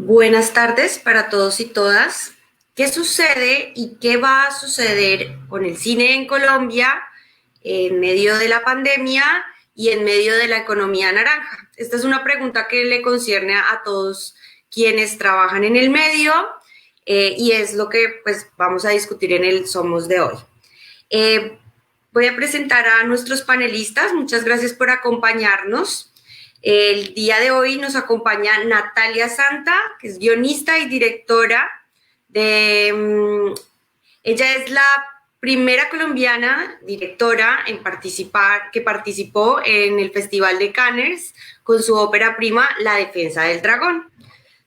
Buenas tardes para todos y todas. ¿Qué sucede y qué va a suceder con el cine en Colombia en medio de la pandemia y en medio de la economía naranja? Esta es una pregunta que le concierne a todos quienes trabajan en el medio y es lo que pues vamos a discutir en el Somos de hoy. Eh, Voy a presentar a nuestros panelistas. Muchas gracias por acompañarnos. El día de hoy nos acompaña Natalia Santa, que es guionista y directora de... ella es la primera colombiana directora en que participó en el Festival de Cannes con su ópera prima La Defensa del Dragón.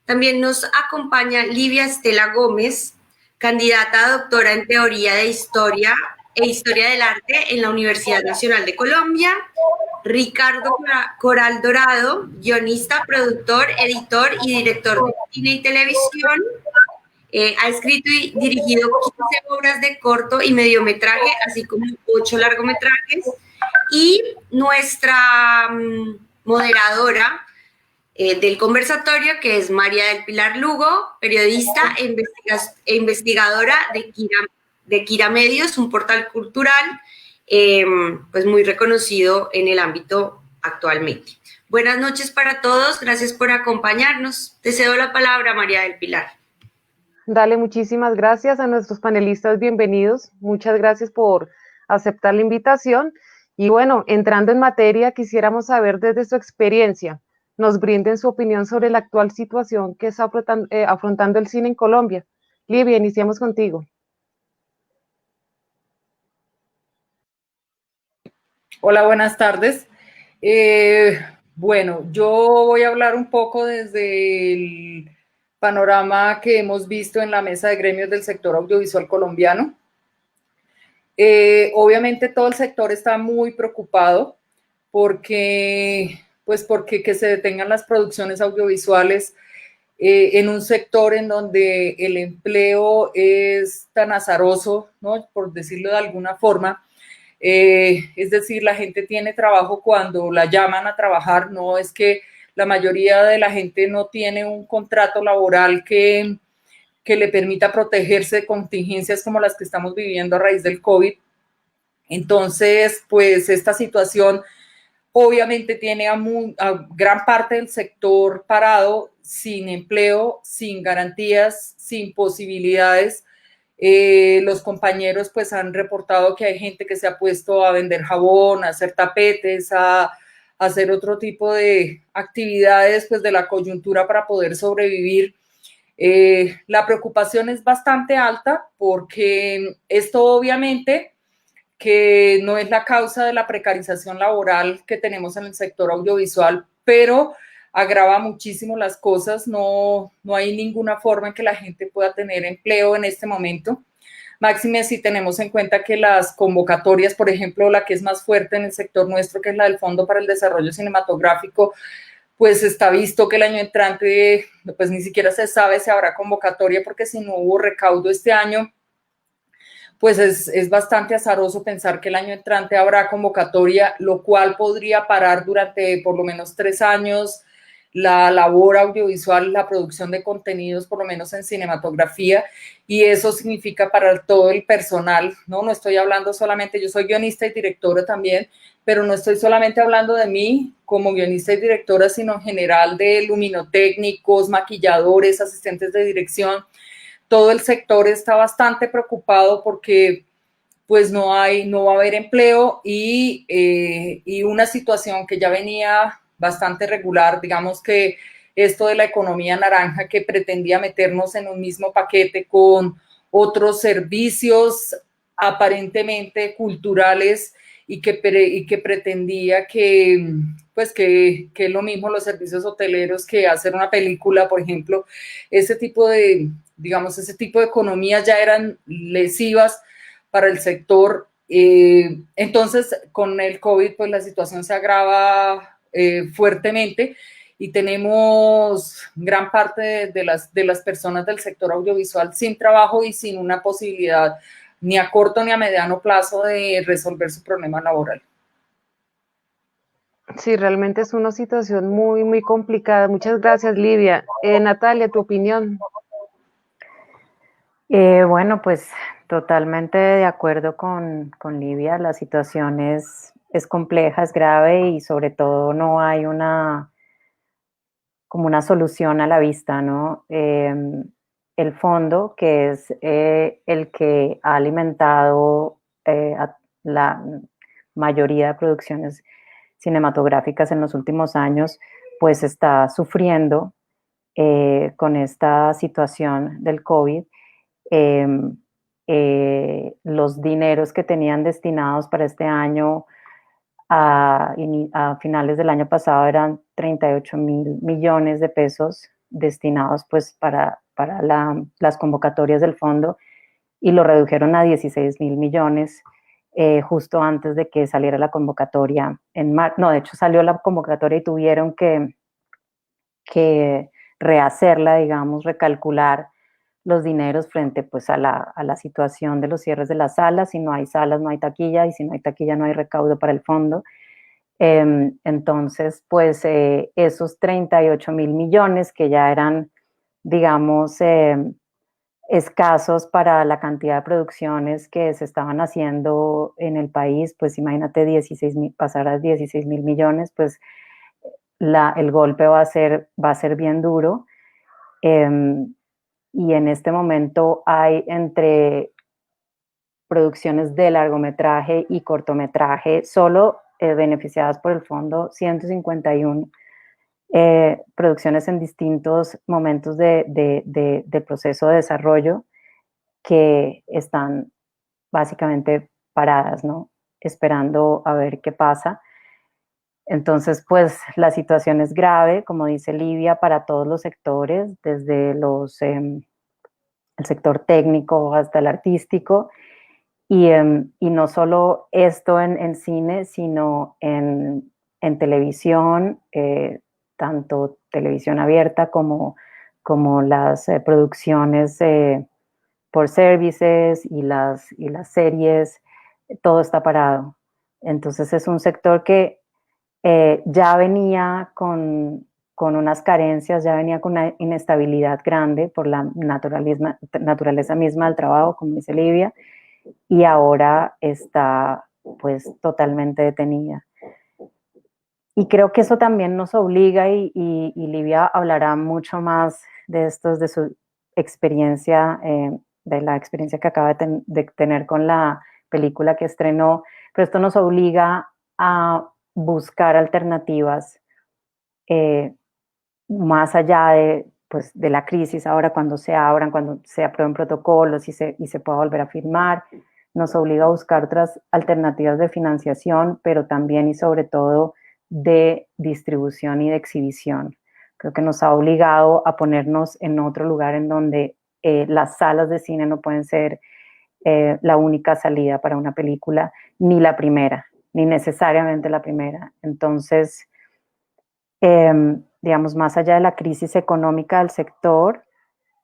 También nos acompaña Livia Estela Gómez, candidata a doctora en Teoría de Historia e Historia del Arte en la Universidad Nacional de Colombia. Ricardo Coral Dorado, guionista, productor, editor y director de cine y televisión. Ha escrito y dirigido 15 obras de corto y mediometraje, así como 8 largometrajes. Y nuestra moderadora del conversatorio, que es María del Pilar Lugo, periodista e investigadora de Kira Medios, un portal cultural pues muy reconocido en el ámbito actualmente. Buenas noches para todos, gracias por acompañarnos. Te cedo la palabra, María del Pilar. Dale, muchísimas gracias a nuestros panelistas, bienvenidos. Muchas gracias por aceptar la invitación. Y bueno, entrando en materia, quisiéramos saber desde su experiencia, nos brinden su opinión sobre la actual situación que está afrontando el cine en Colombia. Livia, iniciamos contigo. Hola, buenas tardes. Bueno, yo voy a hablar un poco desde el panorama que hemos visto en la mesa de gremios del sector audiovisual colombiano. Obviamente todo el sector está muy preocupado porque que se detengan las producciones audiovisuales en un sector en donde el empleo es tan azaroso, ¿no? Por decirlo de alguna forma. Es decir, la gente tiene trabajo cuando la llaman a trabajar, no es que la mayoría de la gente no tiene un contrato laboral que le permita protegerse de contingencias como las que estamos viviendo a raíz del COVID. Entonces, pues esta situación obviamente tiene a gran parte del sector parado, sin empleo, sin garantías, sin posibilidades. Los compañeros pues han reportado que hay gente que se ha puesto a vender jabón, a hacer tapetes, a hacer otro tipo de actividades pues de la coyuntura para poder sobrevivir. La preocupación es bastante alta porque esto obviamente que no es la causa de la precarización laboral que tenemos en el sector audiovisual, pero agrava muchísimo las cosas, no hay ninguna forma en que la gente pueda tener empleo en este momento. Máxime si tenemos en cuenta que las convocatorias, por ejemplo, la que es más fuerte en el sector nuestro, que es la del Fondo para el Desarrollo Cinematográfico, pues está visto que el año entrante, pues ni siquiera se sabe si habrá convocatoria, porque si no hubo recaudo este año, pues es bastante azaroso pensar que el año entrante habrá convocatoria, lo cual podría parar durante por lo menos 3 años la labor audiovisual, la producción de contenidos, por lo menos en cinematografía, y eso significa para todo el personal, ¿no? No estoy hablando solamente, yo soy guionista y directora también, pero no estoy solamente hablando de mí como guionista y directora, sino en general de luminotécnicos, maquilladores, asistentes de dirección. Todo el sector está bastante preocupado porque pues no va a haber empleo y una situación que ya venía bastante regular, digamos que esto de la economía naranja que pretendía meternos en un mismo paquete con otros servicios aparentemente culturales y que pretendía que pues que es lo mismo los servicios hoteleros que hacer una película, por ejemplo, ese tipo de economías ya eran lesivas para el sector. Entonces, con el COVID, pues la situación se agrava fuertemente y tenemos gran parte de las personas del sector audiovisual sin trabajo y sin una posibilidad ni a corto ni a mediano plazo de resolver su problema laboral. Sí, realmente es una situación muy, muy complicada. Muchas gracias, Livia. Natalia, tu opinión. Bueno, pues totalmente de acuerdo con Livia. La situación es compleja, es grave y sobre todo no hay como una solución a la vista, ¿no? El fondo, que es el que ha alimentado a la mayoría de producciones cinematográficas en los últimos años, pues está sufriendo con esta situación del COVID. eh, los dineros que tenían destinados para este año a finales del año pasado eran 38.000 millones de pesos destinados pues para las convocatorias del fondo y lo redujeron a 16.000 millones justo antes de que saliera la convocatoria en marzo. No, de hecho salió la convocatoria y tuvieron que rehacerla, digamos, recalcular los dineros frente pues a la situación de los cierres de las salas. Si no hay salas, no hay taquilla, y si no hay taquilla, no hay recaudo para el fondo. Entonces, pues esos 38.000 millones que ya eran, digamos, escasos para la cantidad de producciones que se estaban haciendo en el país, pues imagínate 16.000, pasar a 16.000 millones, pues el golpe va a ser bien duro. Y en este momento hay entre producciones de largometraje y cortometraje solo beneficiadas por el fondo 151 producciones en distintos momentos de proceso de desarrollo que están básicamente paradas, ¿no? Esperando a ver qué pasa. Entonces, pues la situación es grave, como dice Livia, para todos los sectores, desde el sector técnico hasta el artístico. Y no solo esto en cine, sino en televisión, tanto televisión abierta como las producciones por services y las series, todo está parado. Entonces es un sector que ya venía con unas carencias, ya venía con una inestabilidad grande por la naturaleza misma del trabajo, como dice Livia, y ahora está pues totalmente detenida. Y creo que eso también nos obliga, y Livia hablará mucho más de esto, de su experiencia, de la experiencia que acaba de tener con la película que estrenó, pero esto nos obliga a buscar alternativas eh, más allá pues, de la crisis, ahora cuando se abran, cuando se aprueben protocolos y se pueda volver a firmar, nos obliga a buscar otras alternativas de financiación, pero también y sobre todo de distribución y de exhibición. Creo que nos ha obligado a ponernos en otro lugar en donde las salas de cine no pueden ser la única salida para una película, ni la primera, ni necesariamente la primera. Entonces, digamos, más allá de la crisis económica del sector,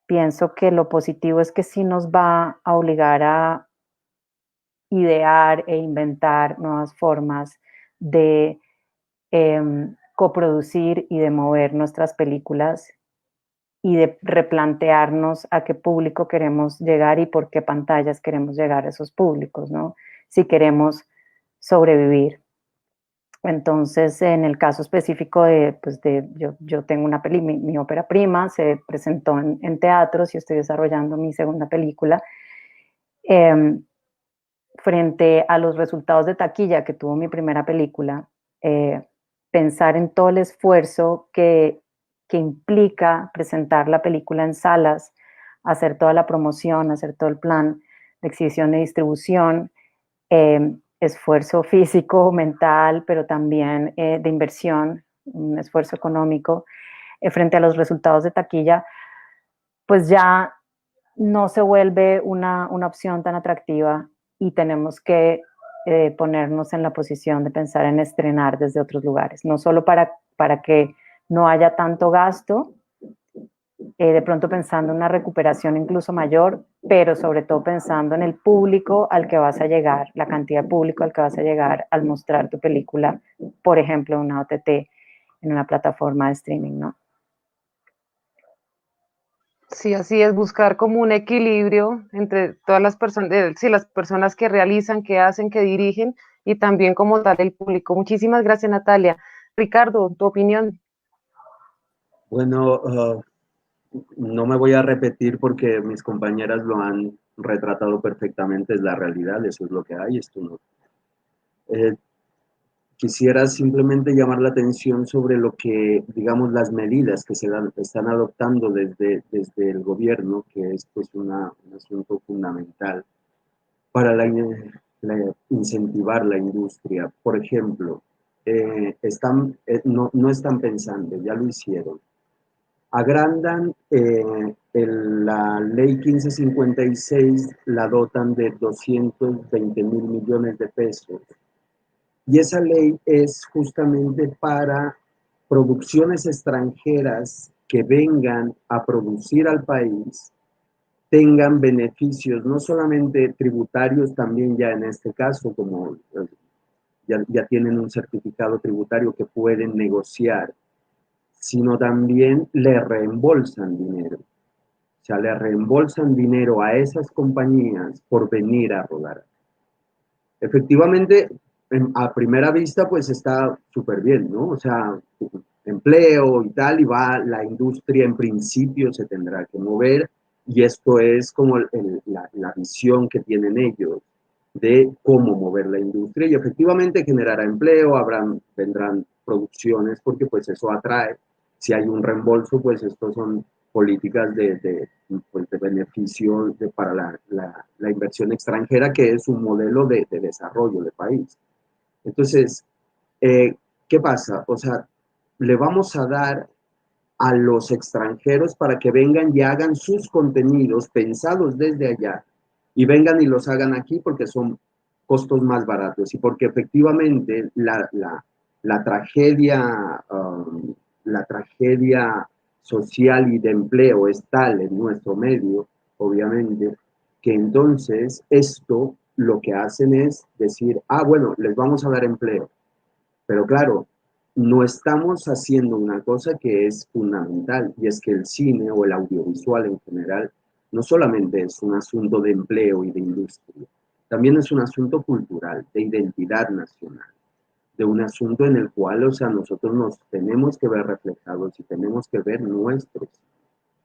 pienso que lo positivo es que sí nos va a obligar a idear e inventar nuevas formas de coproducir y de mover nuestras películas y de replantearnos a qué público queremos llegar y por qué pantallas queremos llegar a esos públicos, ¿no? Si queremos sobrevivir. Entonces, en el caso específico yo tengo una mi ópera prima, se presentó en teatros y estoy desarrollando mi segunda película. Frente a los resultados de taquilla que tuvo mi primera película, pensar en todo el esfuerzo que implica presentar la película en salas, hacer toda la promoción, hacer todo el plan de exhibición y distribución, esfuerzo físico, mental, pero también de inversión, un esfuerzo económico, frente a los resultados de taquilla, pues ya no se vuelve una opción tan atractiva y tenemos que ponernos en la posición de pensar en estrenar desde otros lugares, no solo para que no haya tanto gasto de pronto pensando en una recuperación incluso mayor, pero sobre todo pensando en el público al que vas a llegar, la cantidad de público al que vas a llegar al mostrar tu película, por ejemplo, en una OTT, en una plataforma de streaming, ¿no? Sí, así es, buscar como un equilibrio entre todas las personas, sí, las personas que realizan, que hacen, que dirigen y también como tal el público. Muchísimas gracias, Natalia. Ricardo, tu opinión. Bueno, no me voy a repetir porque mis compañeras lo han retratado perfectamente, es la realidad, eso es lo que hay, esto no. Eh, Quisiera simplemente llamar la atención sobre lo que, digamos, las medidas que están adoptando desde el gobierno, que es pues un asunto fundamental para incentivar la industria. Por ejemplo, no están pensando, ya lo hicieron. Agrandan la ley 1556, la dotan de 220.000 millones de pesos. Y esa ley es justamente para producciones extranjeras que vengan a producir al país, tengan beneficios, no solamente tributarios, también ya en este caso, como ya tienen un certificado tributario que pueden negociar, sino también le reembolsan dinero. O sea, le reembolsan dinero a esas compañías por venir a rodar. Efectivamente, a primera vista, pues está súper bien, ¿no? O sea, empleo y tal, y la industria en principio se tendrá que mover, y esto es como la visión que tienen ellos de cómo mover la industria, y efectivamente generará empleo, vendrán producciones, porque pues eso atrae. Si hay un reembolso, pues estos son políticas pues de beneficio para la inversión extranjera, que es un modelo de desarrollo de país. Entonces, ¿qué pasa? O sea, le vamos a dar a los extranjeros para que vengan y hagan sus contenidos pensados desde allá y vengan y los hagan aquí porque son costos más baratos y porque efectivamente la tragedia, la tragedia social y de empleo es tal en nuestro medio, obviamente, que entonces esto lo que hacen es decir, bueno, les vamos a dar empleo, pero claro, no estamos haciendo una cosa que es fundamental, y es que el cine o el audiovisual en general no solamente es un asunto de empleo y de industria, también es un asunto cultural, de identidad nacional, de un asunto en el cual, o sea, nosotros nos tenemos que ver reflejados y tenemos que ver nuestros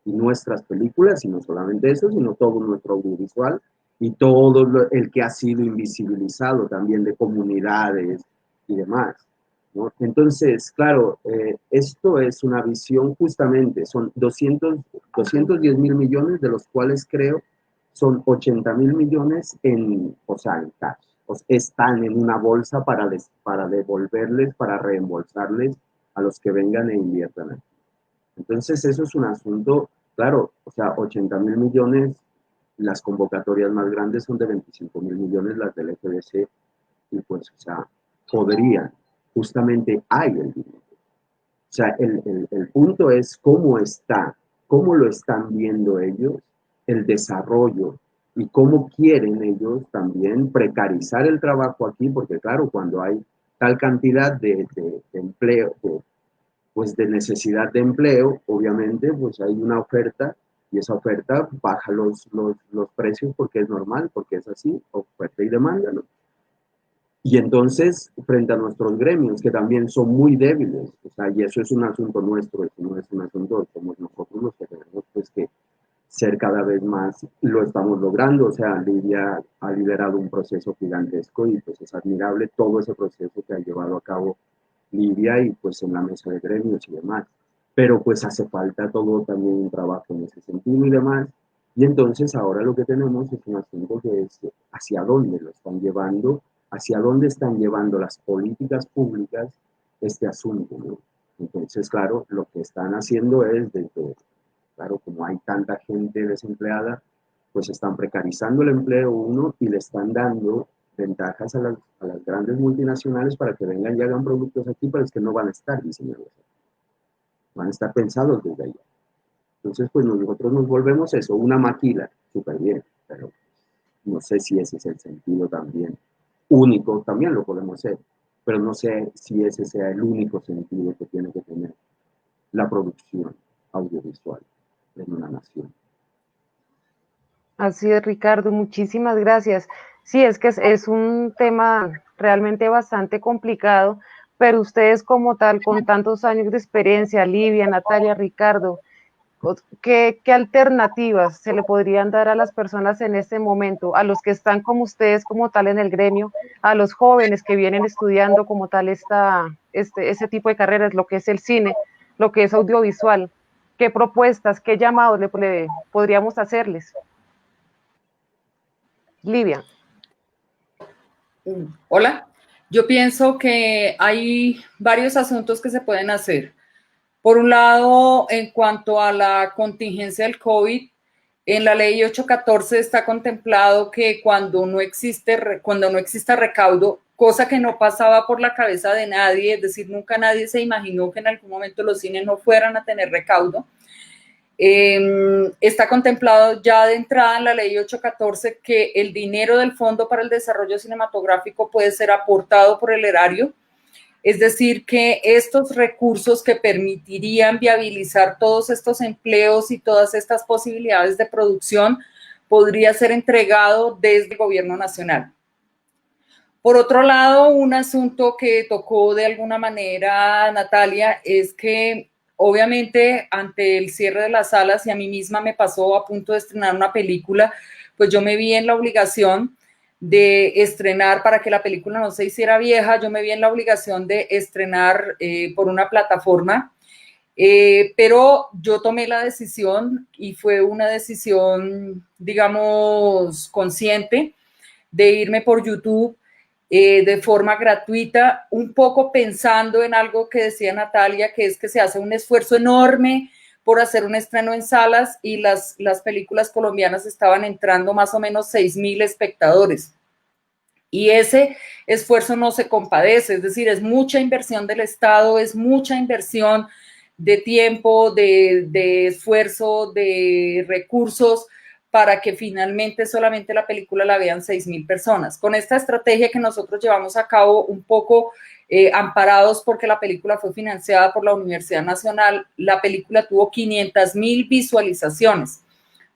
y nuestras películas, y no solamente eso, sino todo nuestro audiovisual y todo el que ha sido invisibilizado también de comunidades y demás, ¿no? Entonces, claro, esto es una visión justamente, son 210.000 millones, de los cuales creo son 80.000 millones o sea, en cash. O sea, están en una bolsa para devolverles, para reembolsarles a los que vengan e inviertan aquí. Entonces, eso es un asunto, claro, o sea, 80.000 millones, las convocatorias más grandes son de 25.000 millones, las del FDC, y pues, o sea, podrían, justamente hay el dinero. O sea, el punto es cómo lo están viendo ellos, el desarrollo y cómo quieren ellos también precarizar el trabajo aquí, porque claro, cuando hay tal cantidad de empleo, pues de necesidad de empleo, obviamente, pues hay una oferta y esa oferta baja los precios porque es normal, porque es así, oferta y demanda, ¿no? Y entonces, frente a nuestros gremios, que también son muy débiles, o sea, y eso es un asunto nuestro, eso no es un asunto, somos nosotros los que tenemos pues que ser cada vez más, lo estamos logrando, o sea, Lidia ha liderado un proceso gigantesco y pues es admirable todo ese proceso que ha llevado a cabo Lidia y pues en la mesa de gremios y demás. Pero pues hace falta todo también un trabajo en ese sentido y demás. Y entonces ahora lo que tenemos es un asunto que es hacia dónde lo están llevando, hacia dónde están llevando las políticas públicas este asunto, ¿no? Entonces, claro, lo que están haciendo es, claro, como hay tanta gente desempleada, pues están precarizando el empleo uno y le están dando ventajas a las grandes multinacionales para que vengan y hagan productos aquí, pero es que no van a estar diseñados aquí, van a estar pensados desde allá. Entonces, pues nosotros nos volvemos eso, una maquila, súper bien, pero no sé si ese es el sentido también. Único, también lo podemos hacer, pero no sé si ese sea el único sentido que tiene que tener la producción audiovisual en una nación. Así es, Ricardo, muchísimas gracias. Sí, es que es un tema realmente bastante complicado, pero ustedes como tal, con tantos años de experiencia, Livia, Natalia, Ricardo, ¿qué alternativas se le podrían dar a las personas en este momento, a los que están como ustedes como tal en el gremio, a los jóvenes que vienen estudiando como tal ese tipo de carreras, lo que es el cine, lo que es audiovisual? ¿Qué propuestas, qué llamados le podríamos hacerles? Livia. Hola, yo pienso que hay varios asuntos que se pueden hacer. Por un lado, en cuanto a la contingencia del COVID, en la ley 814 está contemplado que cuando no exista recaudo, cosa que no pasaba por la cabeza de nadie, es decir, nunca nadie se imaginó que en algún momento los cines no fueran a tener recaudo. Está contemplado ya de entrada en la ley 814 que el dinero del Fondo para el Desarrollo Cinematográfico puede ser aportado por el erario, es decir, que estos recursos que permitirían viabilizar todos estos empleos y todas estas posibilidades de producción podría ser entregado desde el gobierno nacional. Por otro lado, un asunto que tocó de alguna manera Natalia es que obviamente ante el cierre de las salas, y a mí misma me pasó a punto de estrenar una película, pues yo me vi en la obligación de estrenar, para que la película no se hiciera vieja, yo me vi en la obligación de estrenar por una plataforma, pero yo tomé la decisión y fue una decisión, digamos, consciente de irme por YouTube de forma gratuita, un poco pensando en algo que decía Natalia, que es que se hace un esfuerzo enorme por hacer un estreno en salas y las películas colombianas estaban entrando más o menos 6,000 espectadores. Y ese esfuerzo no se compadece, es decir, es mucha inversión del Estado, es mucha inversión de tiempo, de esfuerzo, de recursos, para que finalmente solamente la película la vean 6,000 personas. Con esta estrategia que nosotros llevamos a cabo un poco amparados porque la película fue financiada por la Universidad Nacional, la película tuvo 500,000 visualizaciones.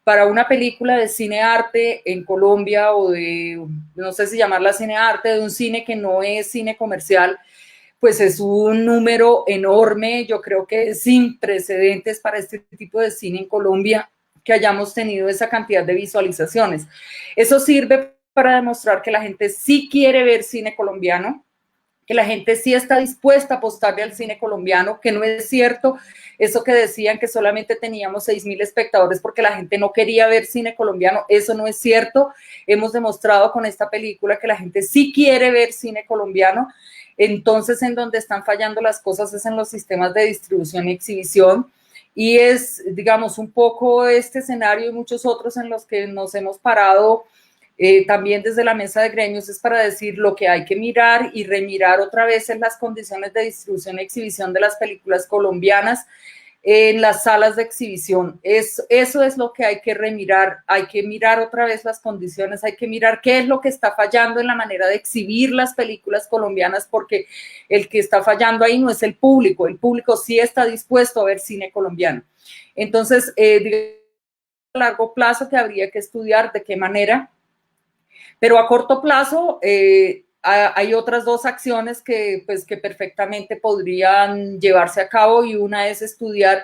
Para una película de cine arte en Colombia o de, no sé si llamarla cine arte, de un cine que no es cine comercial, pues es un número enorme, yo creo que sin precedentes para este tipo de cine en Colombia, que hayamos tenido esa cantidad de visualizaciones. Eso sirve para demostrar que la gente sí quiere ver cine colombiano, que la gente sí está dispuesta a apostarle al cine colombiano, que no es cierto eso que decían que solamente teníamos 6,000 espectadores porque la gente no quería ver cine colombiano, eso no es cierto. Hemos demostrado con esta película que la gente sí quiere ver cine colombiano. Entonces, en donde están fallando las cosas es en los sistemas de distribución y exhibición. Y es, digamos, un poco este escenario y muchos otros en los que nos hemos parado también desde la mesa de gremios, es para decir lo que hay que mirar y remirar otra vez en las condiciones de distribución y exhibición de las películas colombianas en las salas de exhibición. Eso es lo que hay que remirar, hay que mirar otra vez las condiciones, hay que mirar qué es lo que está fallando en la manera de exhibir las películas colombianas, porque el que está fallando ahí no es el público sí está dispuesto a ver cine colombiano. Entonces, a largo plazo que habría que estudiar de qué manera. Pero a corto plazo hay otras dos acciones que perfectamente podrían llevarse a cabo, y una es estudiar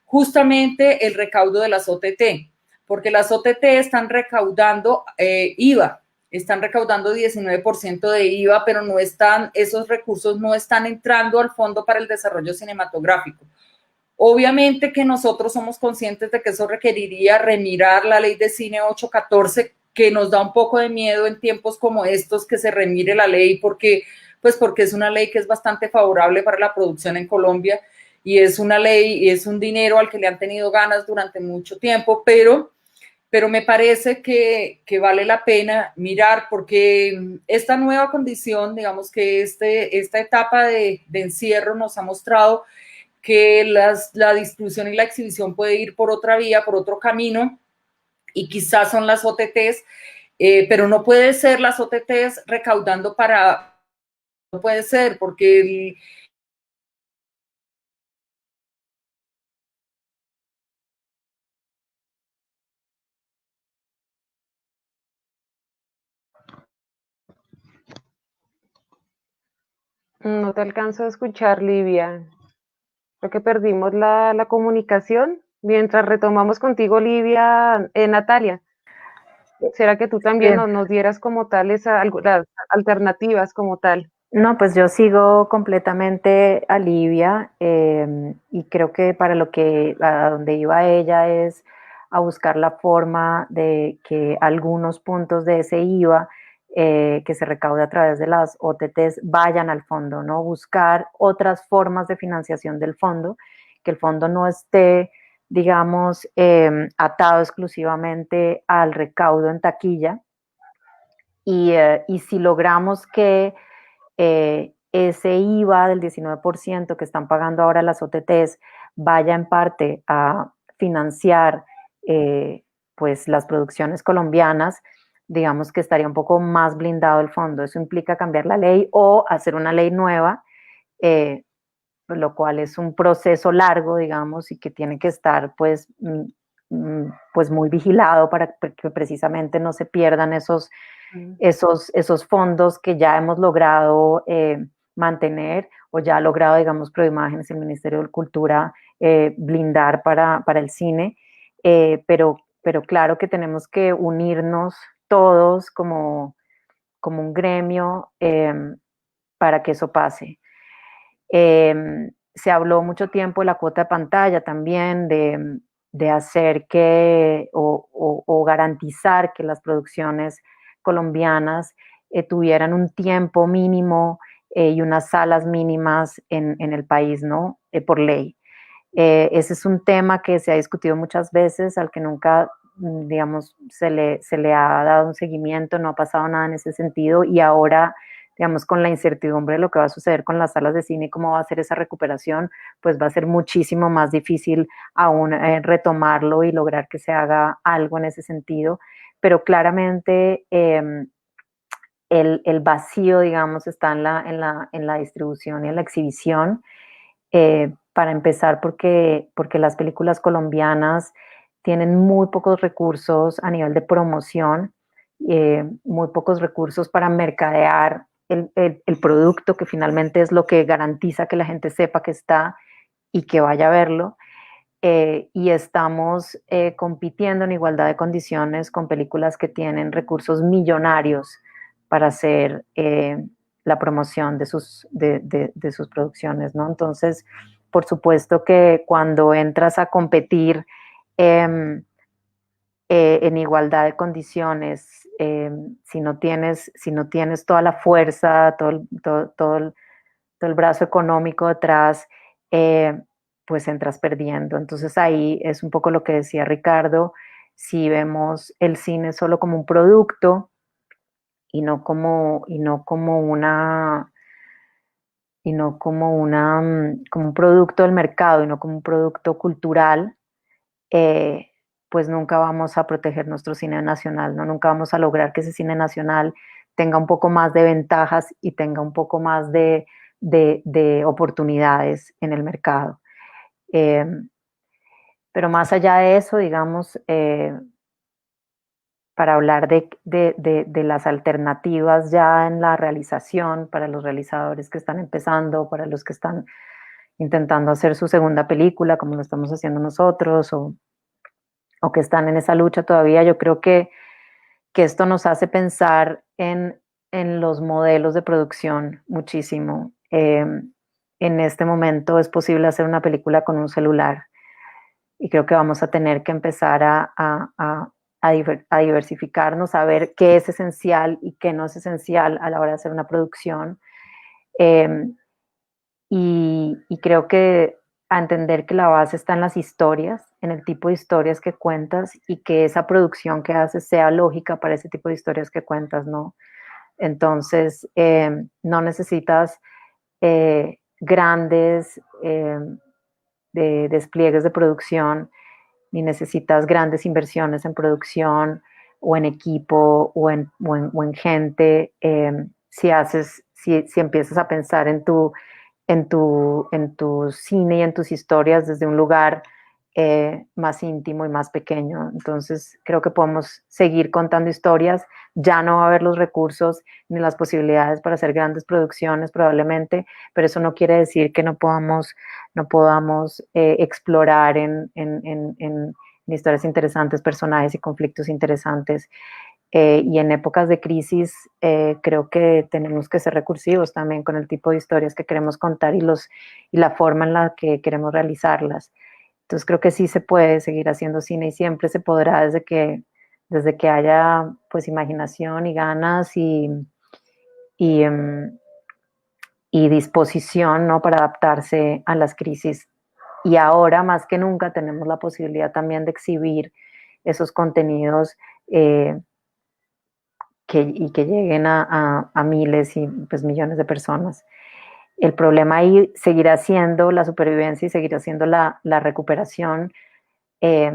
justamente el recaudo de las OTT, porque las OTT están recaudando IVA, están recaudando 19% de IVA, pero esos recursos no están entrando al Fondo para el Desarrollo Cinematográfico. Obviamente que nosotros somos conscientes de que eso requeriría remirar la ley de cine 814, que nos da un poco de miedo en tiempos como estos que se remire la ley, porque es una ley que es bastante favorable para la producción en Colombia, y es una ley y es un dinero al que le han tenido ganas durante mucho tiempo, pero me parece que vale la pena mirar, porque esta nueva condición, digamos que esta etapa de encierro nos ha mostrado que la distribución y la exhibición puede ir por otra vía, por otro camino, y quizás son las OTTs, pero no puede ser las OTTs recaudando para... No puede ser, porque No te alcanzo a escuchar, Livia. Creo que perdimos la comunicación. Mientras retomamos contigo, Livia, Natalia, ¿será que tú también nos dieras como tal las alternativas como tal? No, pues yo sigo completamente a Livia, y creo que para lo que a donde iba ella es a buscar la forma de que algunos puntos de ese IVA que se recaude a través de las OTTs vayan al fondo, ¿no? Buscar otras formas de financiación del fondo, que el fondo no esté, digamos, atado exclusivamente al recaudo en taquilla. Y si logramos que ese IVA del 19% que están pagando ahora las OTTs vaya en parte a financiar pues las producciones colombianas, digamos que estaría un poco más blindado el fondo. Eso implica cambiar la ley o hacer una ley nueva, eh, lo cual es un proceso largo, digamos, y que tiene que estar pues, pues muy vigilado para que precisamente no se pierdan esos fondos que ya hemos logrado mantener, o ya ha logrado, digamos, Proimágenes, el Ministerio de Cultura, blindar para el cine, pero claro que tenemos que unirnos todos como un gremio para que eso pase. Se habló mucho tiempo de la cuota de pantalla también, de hacer que o garantizar que las producciones colombianas tuvieran un tiempo mínimo y unas salas mínimas en el país, ¿no? Por ley. Ese es un tema que se ha discutido muchas veces, al que nunca, digamos, se le ha dado un seguimiento, no ha pasado nada en ese sentido, y ahora, digamos, con la incertidumbre de lo que va a suceder con las salas de cine y cómo va a ser esa recuperación, pues va a ser muchísimo más difícil aún retomarlo y lograr que se haga algo en ese sentido. Pero claramente el vacío, digamos, está en la distribución y en la exhibición. Para empezar, porque las películas colombianas tienen muy pocos recursos a nivel de promoción, muy pocos recursos para mercadear el producto, que finalmente es lo que garantiza que la gente sepa que está y que vaya a verlo. Y estamos compitiendo en igualdad de condiciones con películas que tienen recursos millonarios para hacer la promoción de sus producciones, ¿no? Entonces, por supuesto que cuando entras a competir eh, en igualdad de condiciones, si no tienes toda la fuerza, todo el brazo económico detrás, pues entras perdiendo. Entonces ahí es un poco lo que decía Ricardo: si vemos el cine solo como un producto y no como una como un producto del mercado y no como un producto cultural, eh, pues nunca vamos a proteger nuestro cine nacional, ¿no? Nunca vamos a lograr que ese cine nacional tenga un poco más de ventajas y tenga un poco más de oportunidades en el mercado. Eh, pero más allá de eso, digamos, para hablar de las alternativas ya en la realización, para los realizadores que están empezando, para los que están intentando hacer su segunda película, como lo estamos haciendo nosotros, o que están en esa lucha todavía, yo creo que esto nos hace pensar en los modelos de producción muchísimo. En este momento es posible hacer una película con un celular, y creo que vamos a tener que empezar a diversificarnos, a ver qué es esencial y qué no es esencial a la hora de hacer una producción. Eh, y creo que a entender que la base está en las historias, en el tipo de historias que cuentas, y que esa producción que haces sea lógica para ese tipo de historias que cuentas, ¿no? Entonces, no necesitas grandes de despliegues de producción, ni necesitas grandes inversiones en producción o en equipo o en gente. Si empiezas a pensar en tu cine y en tus historias desde un lugar más íntimo y más pequeño. Entonces, creo que podemos seguir contando historias. Ya no va a haber los recursos ni las posibilidades para hacer grandes producciones probablemente, pero eso no quiere decir que no podamos explorar en historias interesantes, personajes y conflictos interesantes. Y en épocas de crisis creo que tenemos que ser recursivos también con el tipo de historias que queremos contar y la forma en la que queremos realizarlas. Entonces creo que sí se puede seguir haciendo cine y siempre se podrá desde que haya pues imaginación y ganas y, em, y disposición, ¿no? Para adaptarse a las crisis. Y ahora más que nunca tenemos la posibilidad también de exhibir esos contenidos y que lleguen a miles y pues millones de personas. El problema ahí seguirá siendo la supervivencia y seguirá siendo la recuperación eh,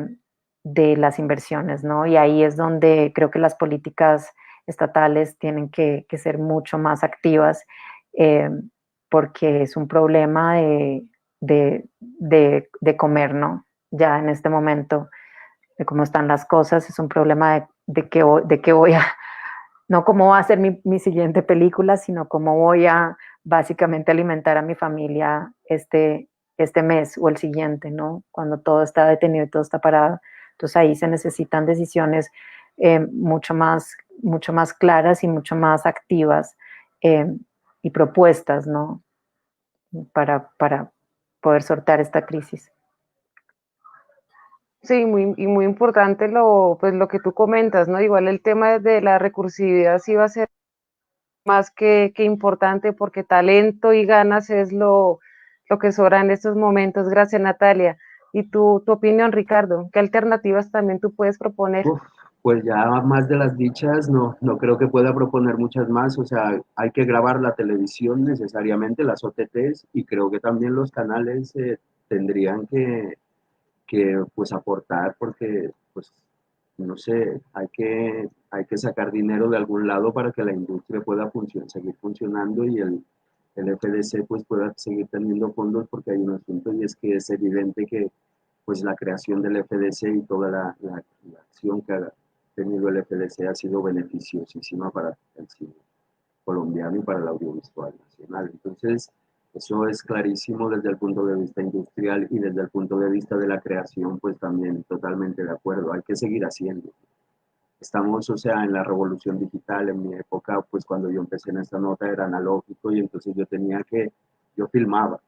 de las inversiones, ¿no? Y ahí es donde creo que las políticas estatales tienen que ser mucho más activas, eh, porque es un problema de comer, ¿no? Ya en este momento, de cómo están las cosas, es un problema de que voy a, no cómo va a ser mi siguiente película, sino cómo voy a básicamente alimentar a mi familia este mes o el siguiente, ¿no? Cuando todo está detenido y todo está parado. Entonces ahí se necesitan decisiones mucho más claras y mucho más activas eh, y propuestas, ¿no? Para poder sortear esta crisis. Sí, muy importante pues lo que tú comentas, ¿no? Igual el tema de la recursividad sí va a ser más que importante porque talento y ganas es lo que sobra en estos momentos. Gracias, Natalia. ¿Y tu opinión, Ricardo? ¿Qué alternativas también tú puedes proponer? Uf, pues ya más de las dichas, no creo que pueda proponer muchas más. O sea, hay que grabar la televisión necesariamente, las OTTs, y creo que también los canales tendrían que pues aportar porque pues no sé, hay que sacar dinero de algún lado para que la industria pueda seguir funcionando y el FDC pues pueda seguir teniendo fondos porque hay un asunto y es que es evidente que pues la creación del FDC y toda la acción que ha tenido el FDC ha sido beneficiosísima para el cine colombiano y para el audiovisual nacional. Entonces, eso es clarísimo desde el punto de vista industrial y desde el punto de vista de la creación, pues también totalmente de acuerdo. Hay que seguir haciendo. Estamos, o sea, en la revolución digital. En mi época, pues cuando yo empecé en esta nota era analógico y entonces yo filmaba.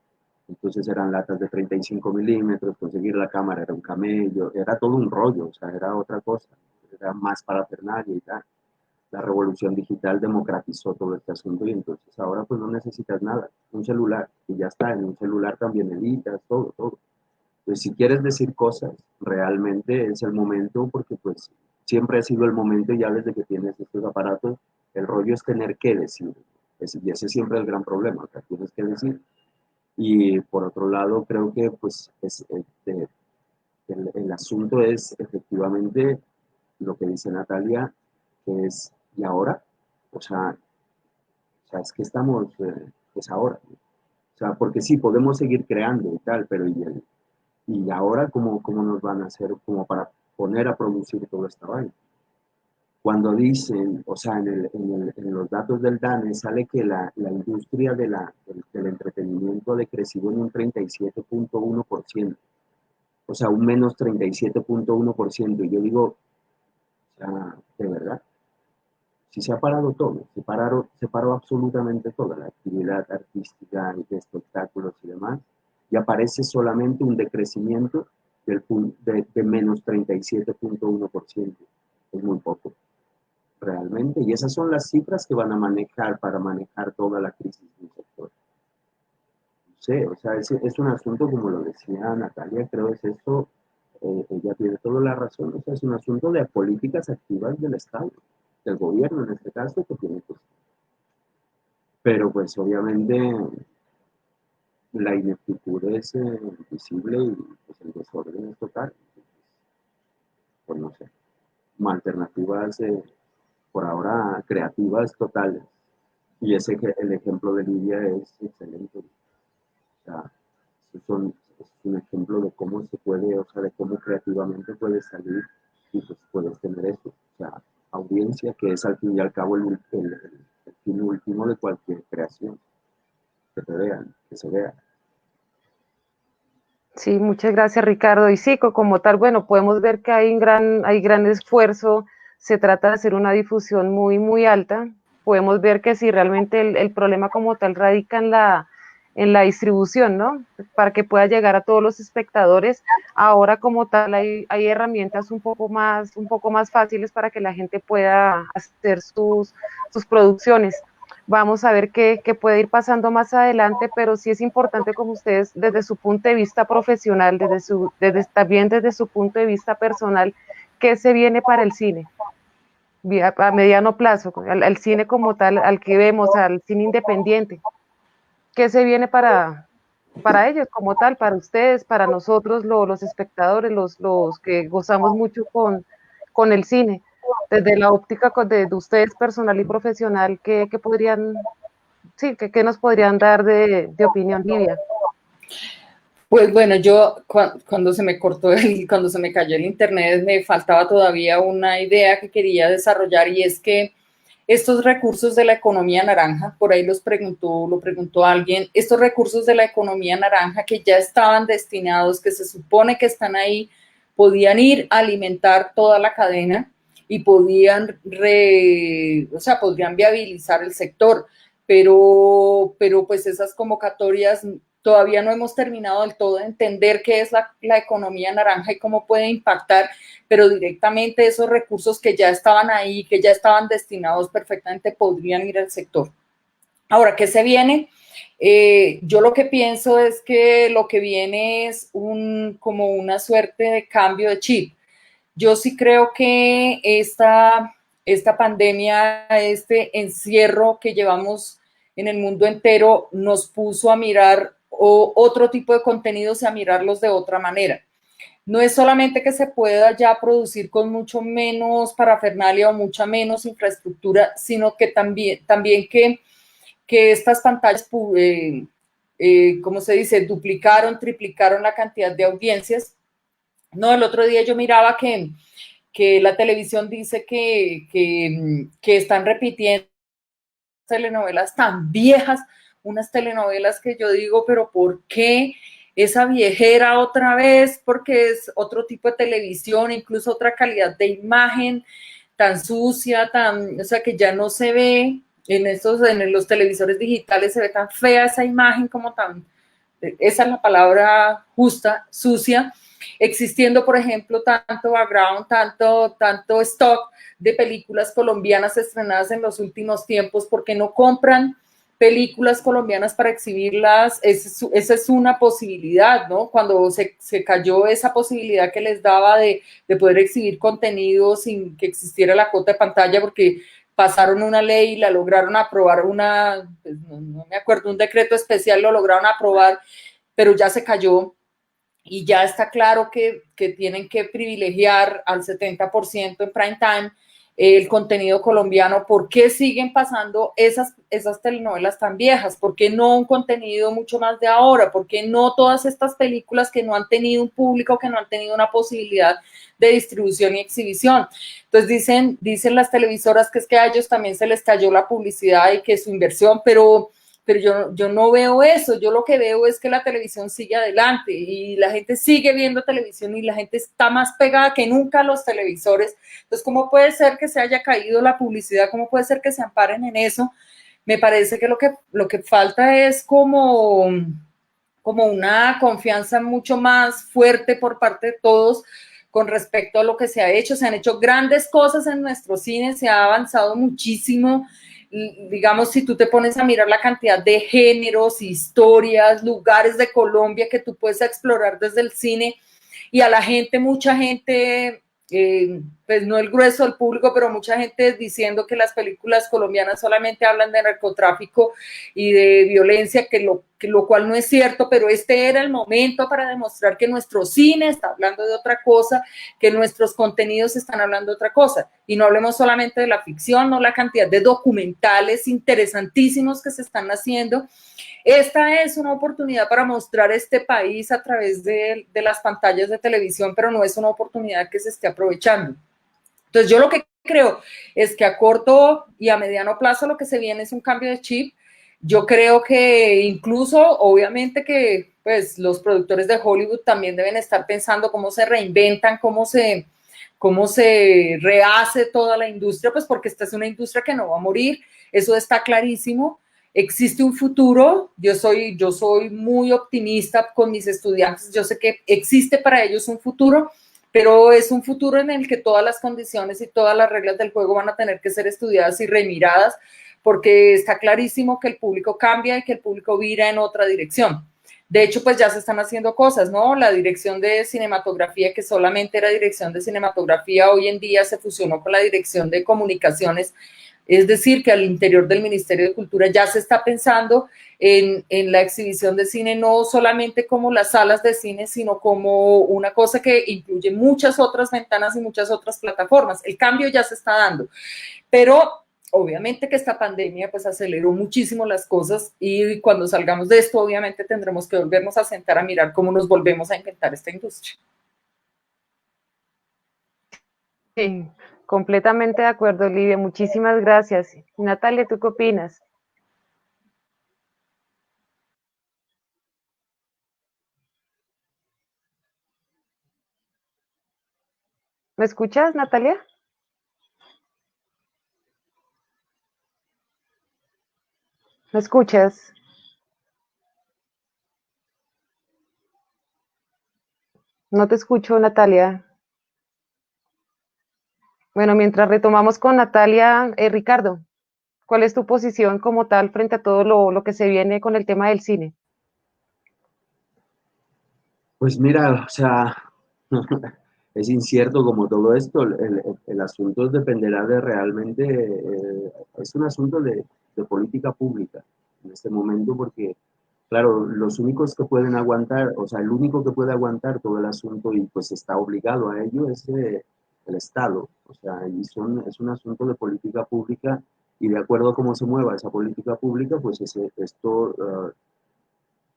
Entonces eran latas de 35 milímetros, conseguir la cámara era un camello, era todo un rollo, o sea, era otra cosa, era más parafernalia y tal. La revolución digital democratizó todo este asunto y entonces ahora pues no necesitas nada, un celular y ya está, en un celular también editas, todo. Entonces si quieres decir cosas, realmente es el momento porque pues siempre ha sido el momento ya desde que tienes estos aparatos, el rollo es tener que decir, y ese es siempre el gran problema, que tienes que decir. Y por otro lado creo que pues el asunto es efectivamente lo que dice Natalia, que es ¿y ahora? Es que estamos, es ahora. O sea, porque sí, podemos seguir creando y tal, pero ¿y ahora cómo nos van a hacer como para poner a producir toda esta vaina? Cuando dicen, o sea, en los datos del DANE sale que la industria del entretenimiento ha decrecido en un 37.1%, o sea, un menos 37.1%. Y yo digo, o sea, de verdad, si se ha parado todo, se paró absolutamente toda la actividad artística y de espectáculos y demás, y aparece solamente un decrecimiento de menos 37.1%. Es muy poco, realmente, y esas son las cifras que van a manejar para manejar toda la crisis del sector. No sé, o sea, es un asunto, como lo decía Natalia, creo es esto, ella tiene toda la razón, o sea, es un asunto de políticas activas del Estado, del gobierno en este caso, que tiene que. Pero pues obviamente la ineptitud es visible y pues, el desorden es total. Pues no sé, alternativas por ahora creativas totales. Y el ejemplo de Lidia es excelente. O sea, es un ejemplo de cómo se puede, o sea, de cómo creativamente puedes salir y pues puedes tener eso. O sea, audiencia, que es al fin y al cabo el fin último de cualquier creación. Que te vean, que se vea. Sí, muchas gracias, Ricardo. Y sí, como tal, bueno, podemos ver que hay gran esfuerzo, se trata de hacer una difusión muy, muy alta. Podemos ver que si realmente el problema como tal radica en la distribución, ¿no? Para que pueda llegar a todos los espectadores. Ahora como tal hay herramientas un poco más fáciles para que la gente pueda hacer sus producciones. Vamos a ver qué puede ir pasando más adelante, pero sí es importante como ustedes, desde su punto de vista profesional, también desde su punto de vista personal, qué se viene para el cine a mediano plazo, al cine como tal, al que vemos, al cine independiente, qué se viene para ellos como tal, para ustedes, para nosotros, los espectadores, los que gozamos mucho con el cine. Desde la óptica de ustedes personal y profesional, ¿qué podrían, sí, qué nos podrían dar de opinión, Lidia? Pues bueno, yo cuando se me cortó, cuando se me cayó el internet, me faltaba todavía una idea que quería desarrollar y es que estos recursos de la economía naranja, por ahí lo preguntó alguien, estos recursos de la economía naranja que ya estaban destinados, que se supone que están ahí, podían ir a alimentar toda la cadena y podrían viabilizar el sector, pero pues esas convocatorias todavía no hemos terminado del todo de entender qué es la economía naranja y cómo puede impactar, pero directamente esos recursos que ya estaban ahí, que ya estaban destinados perfectamente, podrían ir al sector. Ahora, ¿qué se viene? Yo lo que pienso es que lo que viene es como una suerte de cambio de chip. Yo sí creo que esta pandemia, este encierro que llevamos en el mundo entero, nos puso a mirar otro tipo de contenidos y a mirarlos de otra manera. No es solamente que se pueda ya producir con mucho menos parafernalia o mucha menos infraestructura, sino que también que estas pantallas, ¿cómo se dice?, duplicaron, triplicaron la cantidad de audiencias. No, el otro día yo miraba que la televisión dice que están repitiendo telenovelas tan viejas, unas telenovelas que yo digo, pero ¿por qué esa viejera otra vez? Porque es otro tipo de televisión, incluso otra calidad de imagen, tan sucia, o sea, que ya no se ve en los televisores digitales, se ve tan fea esa imagen, como esa es la palabra justa, sucia, existiendo, por ejemplo, tanto background, tanto stock de películas colombianas estrenadas en los últimos tiempos, porque no compran películas colombianas para exhibirlas. Esa es una posibilidad, ¿no? Cuando se cayó esa posibilidad que les daba de poder exhibir contenido sin que existiera la cuota de pantalla, porque pasaron una ley y la lograron aprobar, pues no me acuerdo, un decreto especial lo lograron aprobar, pero ya se cayó y ya está claro que tienen que privilegiar al 70% en prime time el contenido colombiano. ¿Por qué siguen pasando esas telenovelas tan viejas? ¿Por qué no un contenido mucho más de ahora? ¿Por qué no todas estas películas que no han tenido un público, que no han tenido una posibilidad de distribución y exhibición? Entonces dicen las televisoras que es que a ellos también se les cayó la publicidad y que su inversión, pero yo no veo eso. Yo lo que veo es que la televisión sigue adelante y la gente sigue viendo televisión y la gente está más pegada que nunca a los televisores. Entonces, ¿cómo puede ser que se haya caído la publicidad? ¿Cómo puede ser que se amparen en eso? Me parece que lo que falta es como una confianza mucho más fuerte por parte de todos con respecto a lo que se ha hecho. Se han hecho grandes cosas en nuestro cine, se ha avanzado muchísimo. Digamos, si tú te pones a mirar la cantidad de géneros, historias, lugares de Colombia que tú puedes explorar desde el cine, y a la gente, mucha gente, pues no el grueso del público, pero mucha gente diciendo que las películas colombianas solamente hablan de narcotráfico y de violencia, lo cual no es cierto, pero este era el momento para demostrar que nuestro cine está hablando de otra cosa, que nuestros contenidos están hablando de otra cosa. Y no hablemos solamente de la ficción, no la cantidad de documentales interesantísimos que se están haciendo. Esta es una oportunidad para mostrar este país a través de las pantallas de televisión, pero no es una oportunidad que se esté aprovechando. Entonces yo lo que creo es que a corto y a mediano plazo lo que se viene es un cambio de chip. Yo creo que incluso, obviamente que pues los productores de Hollywood también deben estar pensando cómo se reinventan, cómo se rehace toda la industria, pues porque esta es una industria que no va a morir, eso está clarísimo. Existe un futuro, yo soy muy optimista con mis estudiantes, yo sé que existe para ellos un futuro, pero es un futuro en el que todas las condiciones y todas las reglas del juego van a tener que ser estudiadas y remiradas, porque está clarísimo que el público cambia y que el público vira en otra dirección. De hecho, pues ya se están haciendo cosas, ¿no? La dirección de cinematografía, que solamente era dirección de cinematografía, hoy en día se fusionó con la dirección de comunicaciones. Es decir, que al interior del Ministerio de Cultura ya se está pensando en la exhibición de cine, no solamente como las salas de cine, sino como una cosa que incluye muchas otras ventanas y muchas otras plataformas. El cambio ya se está dando, pero obviamente que esta pandemia pues aceleró muchísimo las cosas y cuando salgamos de esto obviamente tendremos que volvernos a sentar a mirar cómo nos volvemos a inventar esta industria. Sí, completamente de acuerdo, Olivia. Muchísimas gracias. Natalia, ¿tú qué opinas? ¿Me escuchas, Natalia? ¿Me escuchas? No te escucho, Natalia. Bueno, mientras retomamos con Natalia, Ricardo, ¿cuál es tu posición como tal frente a todo lo que se viene con el tema del cine? Pues mira, o sea, es incierto como todo esto, el asunto dependerá de realmente, es un asunto de política pública en este momento porque, claro, los únicos que pueden aguantar, o sea, el único que puede aguantar todo el asunto y pues está obligado a ello es el Estado, o sea, es un asunto de política pública y de acuerdo a cómo se mueva esa política pública, pues esto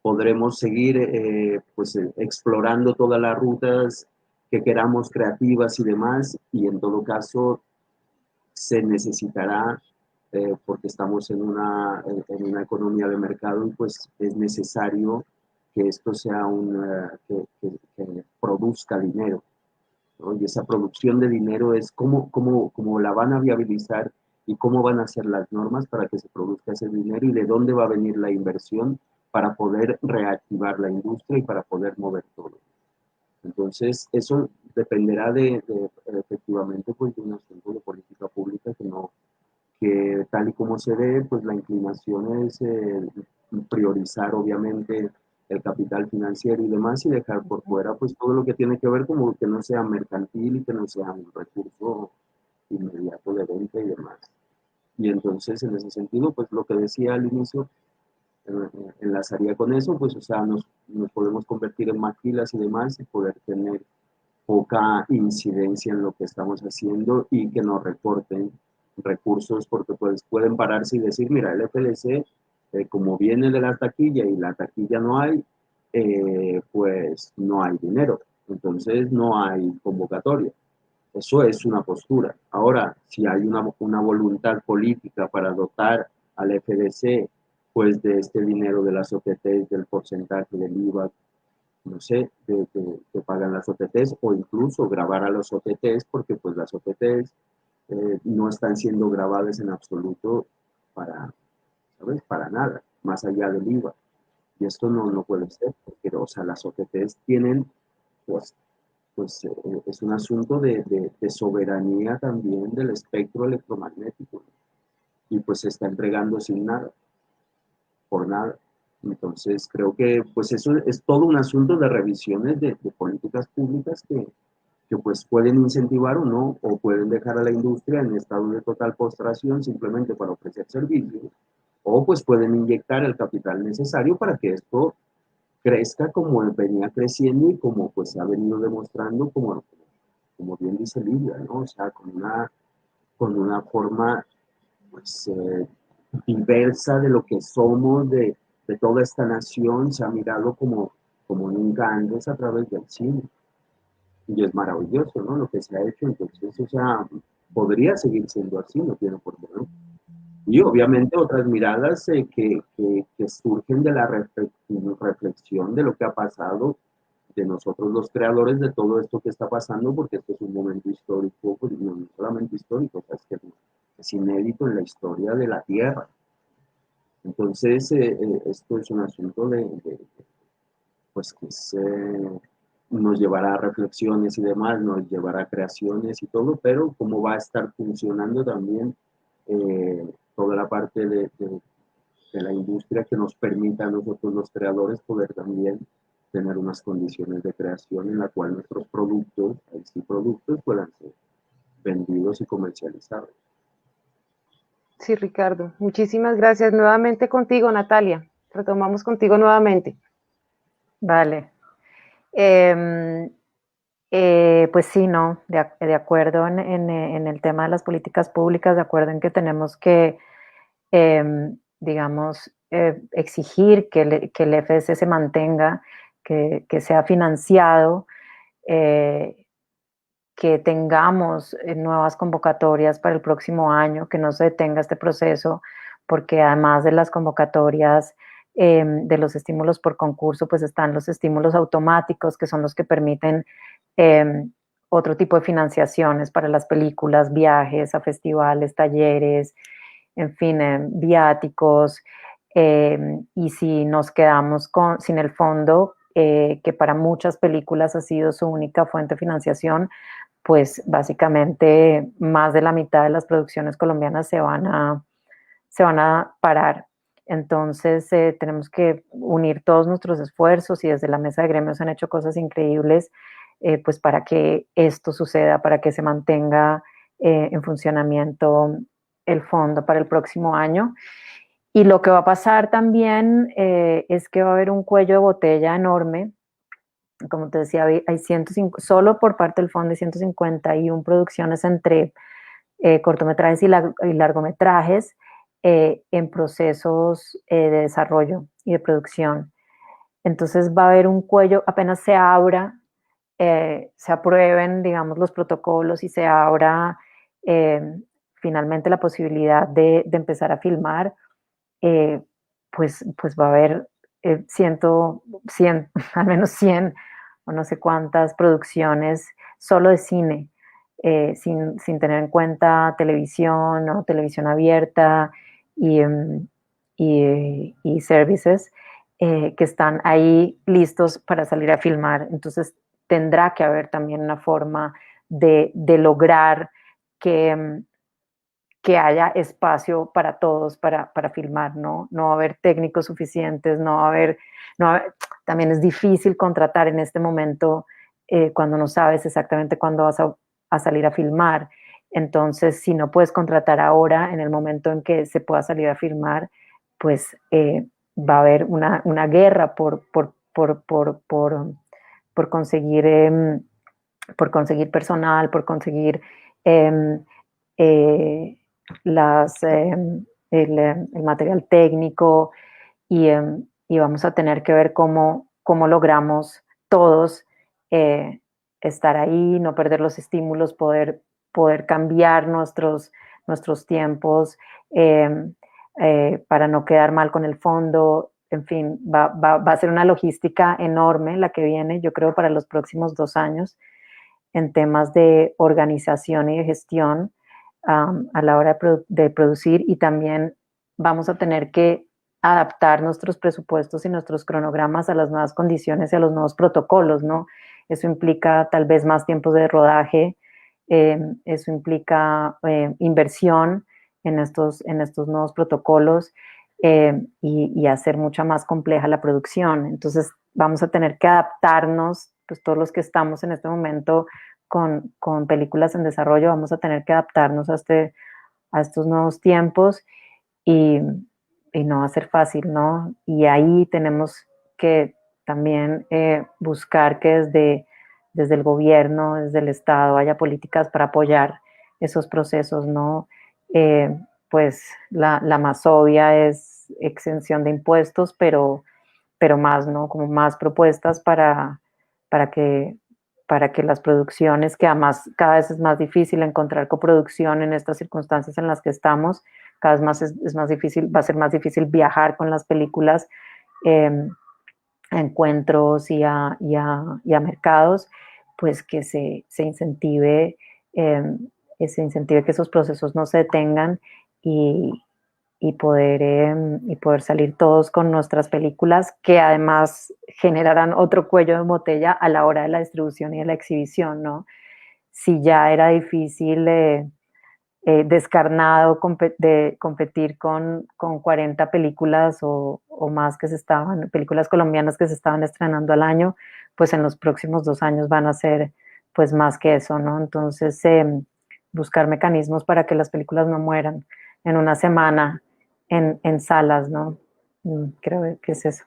podremos seguir pues, explorando todas las rutas que queramos creativas y demás, y en todo caso se necesitará, porque estamos en una economía de mercado, y pues es necesario que esto sea que produzca dinero, ¿no? Y esa producción de dinero es cómo la van a viabilizar y cómo van a ser las normas para que se produzca ese dinero y de dónde va a venir la inversión para poder reactivar la industria y para poder mover todo. Entonces, eso dependerá efectivamente pues, de un asunto de política pública que tal y como se ve, pues la inclinación es priorizar obviamente el capital financiero y demás y dejar por fuera pues todo lo que tiene que ver como que no sea mercantil y que no sea un recurso inmediato de venta y demás. Y entonces en ese sentido pues lo que decía al inicio enlazaría con eso, pues o sea nos podemos convertir en maquilas y demás y poder tener poca incidencia en lo que estamos haciendo y que nos recorten recursos porque pues pueden pararse y decir, mira, el FDC, como viene de la taquilla y la taquilla no hay, pues no hay dinero, entonces no hay convocatoria. Eso es una postura. Ahora, si hay una voluntad política para dotar al FDC pues de este dinero de las OTTs, del porcentaje del IVA, no sé, que pagan las OTTs o incluso grabar a los OTTs porque pues las OTTs no están siendo grabadas en absoluto para, ¿sabes? Para nada, más allá del IVA. Y esto no puede ser, porque o sea, las OTTs tienen, pues, es un asunto de soberanía también del espectro electromagnético, ¿no? Y pues se está entregando sin nada, por nada. Entonces, creo que pues eso es todo un asunto de revisiones de políticas públicas que que pues pueden incentivar o no, o pueden dejar a la industria en estado de total postración simplemente para ofrecer servicios, o pues pueden inyectar el capital necesario para que esto crezca como venía creciendo y como pues se ha venido demostrando, como bien dice Lidia, ¿no? O sea, con una forma pues diversa de lo que somos, de toda esta nación, se ha mirado como nunca antes a través del cine. Y es maravilloso, ¿no? Lo que se ha hecho, entonces, o sea, podría seguir siendo así, no tiene por qué, ¿no? Y obviamente otras miradas que surgen de la reflexión de lo que ha pasado, de nosotros los creadores de todo esto que está pasando, porque esto es un momento histórico, pues no solamente histórico, o sea, es que es inédito en la historia de la Tierra. Entonces, esto es un asunto pues que nos llevará a reflexiones y demás, nos llevará a creaciones y todo, pero cómo va a estar funcionando también toda la parte de la industria que nos permita a nosotros los creadores poder también tener unas condiciones de creación en la cual nuestros productos, sí productos, puedan ser vendidos y comercializados. Sí, Ricardo. Muchísimas gracias. Nuevamente contigo, Natalia. Retomamos contigo nuevamente. Vale. Pues sí, no, de acuerdo en el tema de las políticas públicas, de acuerdo en que tenemos que, digamos, exigir que el FS se mantenga, que sea financiado, que tengamos nuevas convocatorias para el próximo año, que no se detenga este proceso, porque además de las convocatorias de los estímulos por concurso, pues están los estímulos automáticos, que son los que permiten otro tipo de financiaciones para las películas, viajes a festivales, talleres, en fin, viáticos. Y si nos quedamos sin el fondo, que para muchas películas ha sido su única fuente de financiación, pues básicamente más de la mitad de las producciones colombianas se van a parar. Entonces tenemos que unir todos nuestros esfuerzos y desde la mesa de gremios han hecho cosas increíbles pues para que esto suceda, para que se mantenga en funcionamiento el fondo para el próximo año. Y lo que va a pasar también es que va a haber un cuello de botella enorme. Como te decía, hay 105, solo por parte del fondo hay 151 producciones entre cortometrajes y largometrajes en procesos de desarrollo y de producción. Entonces va a haber un cuello, apenas se abra, se aprueben, digamos, los protocolos y se abra finalmente la posibilidad de empezar a filmar, pues va a haber 100, al menos 100 o no sé cuántas producciones solo de cine, sin tener en cuenta televisión o televisión abierta y, y services que están ahí listos para salir a filmar. Entonces tendrá que haber también una forma de lograr que haya espacio para todos para filmar, ¿no? No va a haber técnicos suficientes, también es difícil contratar en este momento cuando no sabes exactamente cuándo vas a salir a filmar. Entonces, si no puedes contratar ahora, en el momento en que se pueda salir a filmar, pues va a haber una guerra por conseguir personal, por conseguir el material técnico y vamos a tener que ver cómo logramos todos estar ahí, no perder los estímulos, poder cambiar nuestros tiempos para no quedar mal con el fondo. En fin, va a ser una logística enorme la que viene, yo creo, para los próximos 2 años en temas de organización y de gestión a la hora de producir, y también vamos a tener que adaptar nuestros presupuestos y nuestros cronogramas a las nuevas condiciones y a los nuevos protocolos, ¿no? Eso implica tal vez más tiempos de rodaje, eso implica inversión en estos nuevos protocolos y hacer mucha más compleja la producción. Entonces vamos a tener que adaptarnos, pues todos los que estamos en este momento con películas en desarrollo, vamos a tener que adaptarnos a estos nuevos tiempos y, y no va a ser fácil, ¿no? Y ahí tenemos que también buscar que desde el gobierno, desde el Estado, haya políticas para apoyar esos procesos, ¿no? Pues la más obvia es exención de impuestos, pero más, ¿no? Como más propuestas para que, para que las producciones, que además cada vez es más difícil encontrar coproducción en estas circunstancias en las que estamos, cada vez más es más difícil, va a ser más difícil viajar con las películas a encuentros y a mercados, pues que se incentive que esos procesos no se detengan y, y poder salir todos con nuestras películas que además generarán otro cuello de botella a la hora de la distribución y de la exhibición, ¿no? Si ya era difícil descarnado de competir con 40 películas o más películas colombianas que se estaban estrenando al año, pues en los próximos 2 años van a ser pues más que eso, ¿no? Entonces, buscar mecanismos para que las películas no mueran en una semana en salas, ¿no? Creo que es eso.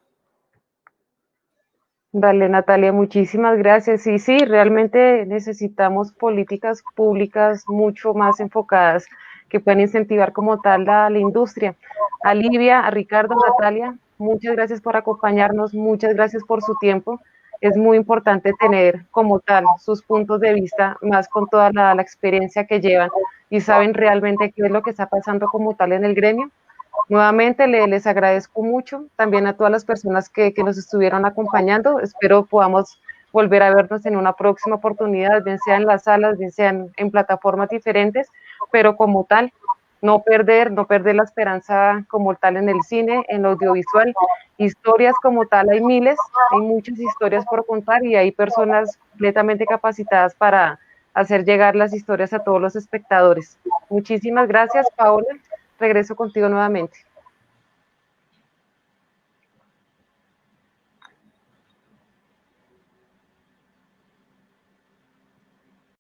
Dale, Natalia, muchísimas gracias. Y sí, realmente necesitamos políticas públicas mucho más enfocadas que puedan incentivar como tal la industria. A Livia, a Ricardo, Natalia, muchas gracias por acompañarnos, muchas gracias por su tiempo. Es muy importante tener como tal sus puntos de vista, más con toda la experiencia que llevan y saben realmente qué es lo que está pasando como tal en el gremio. Nuevamente les agradezco mucho también a todas las personas que nos estuvieron acompañando. Espero podamos volver a vernos en una próxima oportunidad, bien sea en las salas, bien sea en plataformas diferentes, pero como tal, no perder la esperanza como tal en el cine, en lo audiovisual. Historias como tal hay miles, hay muchas historias por contar y hay personas completamente capacitadas para hacer llegar las historias a todos los espectadores. Muchísimas gracias, Paola. Regreso contigo nuevamente.